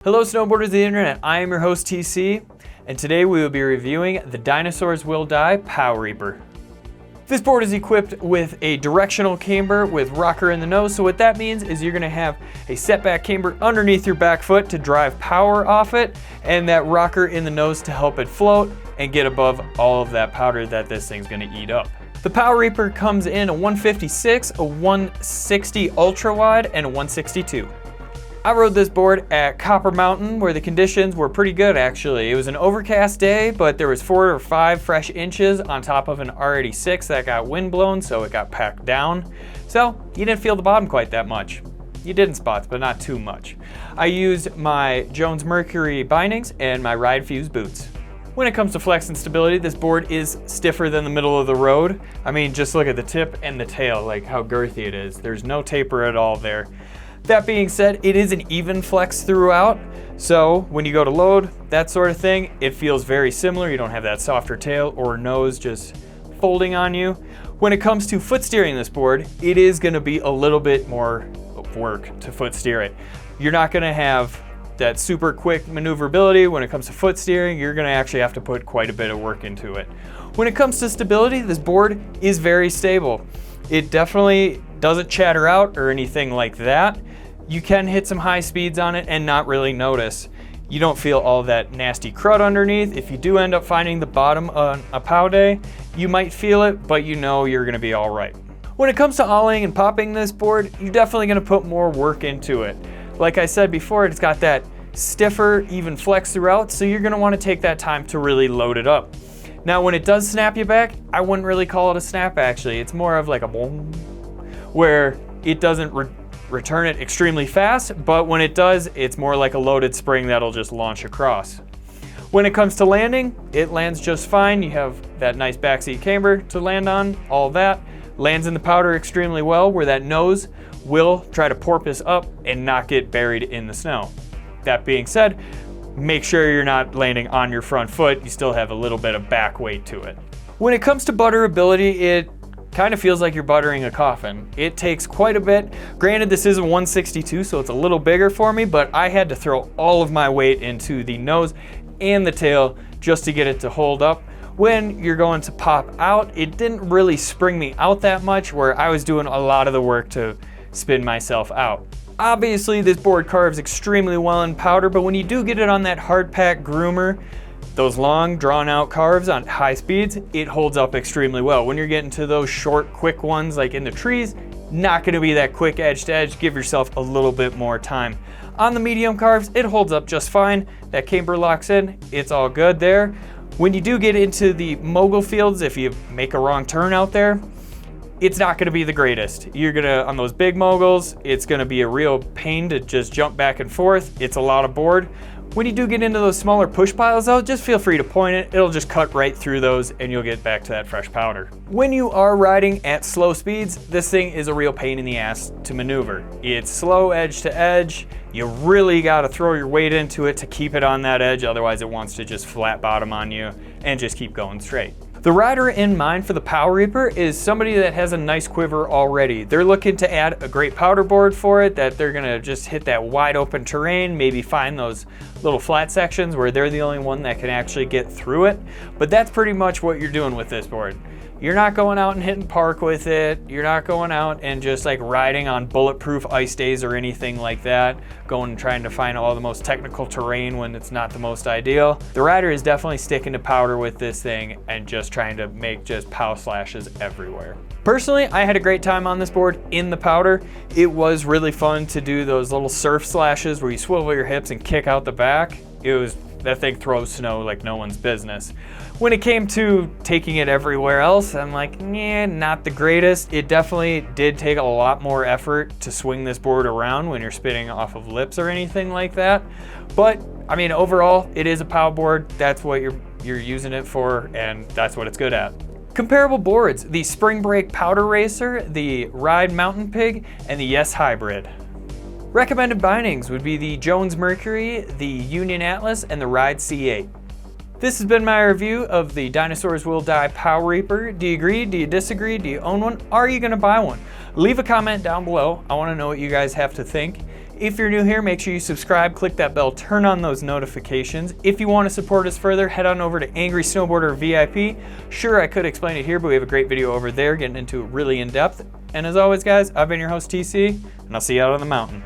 Hello snowboarders of the internet, I am your host TC, and today we will be reviewing the Dinosaurs Will Die Pow Reaper. This board is equipped with a directional camber with rocker in the nose, so what that means is you're going to have a setback camber underneath your back foot to drive power off it, and that rocker in the nose to help it float and get above all of that powder that this thing's going to eat up. The Pow Reaper comes in a 156, a 160 ultra wide, and a 162. I rode this board at Copper Mountain where the conditions were pretty good actually. It was an overcast day, but there was 4 or 5 fresh inches on top of an already 6 that got wind blown, so it got packed down. So you didn't feel the bottom quite that much. You did in spots, but not too much. I used my Jones Mercury bindings and my Ride Fuse boots. When it comes to flex and stability, this board is stiffer than the middle of the road. I mean, just look at the tip and the tail, like how girthy it is. There's no taper at all there. That being said, it is an even flex throughout, so when you go to load, that sort of thing, it feels very similar. You don't have that softer tail or nose just folding on you. When it comes to foot steering this board, it is going to be a little bit more work to foot steer it. You're not going to have that super quick maneuverability. When it comes to foot steering, you're going to actually have to put quite a bit of work into it. When it comes to stability, this board is very stable. It definitely doesn't chatter out or anything like that. You can hit some high speeds on it and not really notice. You don't feel all that nasty crud underneath. If you do end up finding the bottom on a pow day, you might feel it, but you know you're gonna be all right. When it comes to ollieing and popping this board, you're definitely gonna put more work into it. Like I said before, it's got that stiffer, even flex throughout, so you're gonna wanna take that time to really load it up. Now, when it does snap you back, I wouldn't really call it a snap actually. It's more of like a boom, where it doesn't return it extremely fast, but when it does, it's more like a loaded spring that'll just launch across. When it comes to landing, it lands just fine. You have that nice backseat camber to land on, all that. Lands in the powder extremely well, where that nose will try to porpoise up and not get buried in the snow. That being said, make sure you're not landing on your front foot. You still have a little bit of back weight to it. When it comes to butterability, it kind of feels like you're buttering a coffin. It takes quite a bit. Granted, this is a 162, so it's a little bigger for me, but I had to throw all of my weight into the nose and the tail just to get it to hold up. When you're going to pop out, it didn't really spring me out that much, where I was doing a lot of the work to spin myself out. Obviously, this board carves extremely well in powder, but when you do get it on that hard pack groomer, those long drawn out carves on high speeds, it holds up extremely well. When you're getting to those short, quick ones like in the trees, not gonna be that quick edge to edge. Give yourself a little bit more time. On the medium carves, it holds up just fine. That camber locks in, it's all good there. When you do get into the mogul fields, if you make a wrong turn out there, it's not gonna be the greatest. You're gonna, on those big moguls, it's gonna be a real pain to just jump back and forth. It's a lot of board. When you do get into those smaller push piles though, just feel free to point it. It'll just cut right through those and you'll get back to that fresh powder. When you are riding at slow speeds, this thing is a real pain in the ass to maneuver. It's slow edge to edge. You really gotta throw your weight into it to keep it on that edge, otherwise it wants to just flat bottom on you and just keep going straight. The rider in mind for the Pow Reaper is somebody that has a nice quiver already. They're looking to add a great powder board for it, that they're gonna just hit that wide open terrain, maybe find those little flat sections where they're the only one that can actually get through it. But that's pretty much what you're doing with this board. You're not going out and hitting park with it. You're not going out and just like riding on bulletproof ice days or anything like that, going and trying to find all the most technical terrain when it's not the most ideal. The rider is definitely sticking to powder with this thing and just trying to make just pow slashes everywhere. Personally, I had a great time on this board in the powder. It was really fun to do those little surf slashes where you swivel your hips and kick out the back. That thing throws snow like no one's business. When it came to taking it everywhere else, I'm like, yeah, not the greatest. It definitely did take a lot more effort to swing this board around when you're spinning off of lips or anything like that. But I mean, overall, it is a pow board. That's what you're using it for, and that's what it's good at. Comparable boards: the Spring Break Powder Racer, the Ride Mountain Pig, and the Yes Hybrid. Recommended bindings would be the Jones Mercury, the Union Atlas, and the Ride C8. This has been my review of the Dinosaurs Will Die Pow Reaper. Do you agree? Do you disagree? Do you own one? Are you gonna buy one? Leave a comment down below. I wanna know what you guys have to think. If you're new here, make sure you subscribe, click that bell, turn on those notifications. If you want to support us further, head on over to Angry Snowboarder VIP. Sure, I could explain it here, but we have a great video over there getting into it really in depth. And as always, guys, I've been your host, TC, and I'll see you out on the mountain.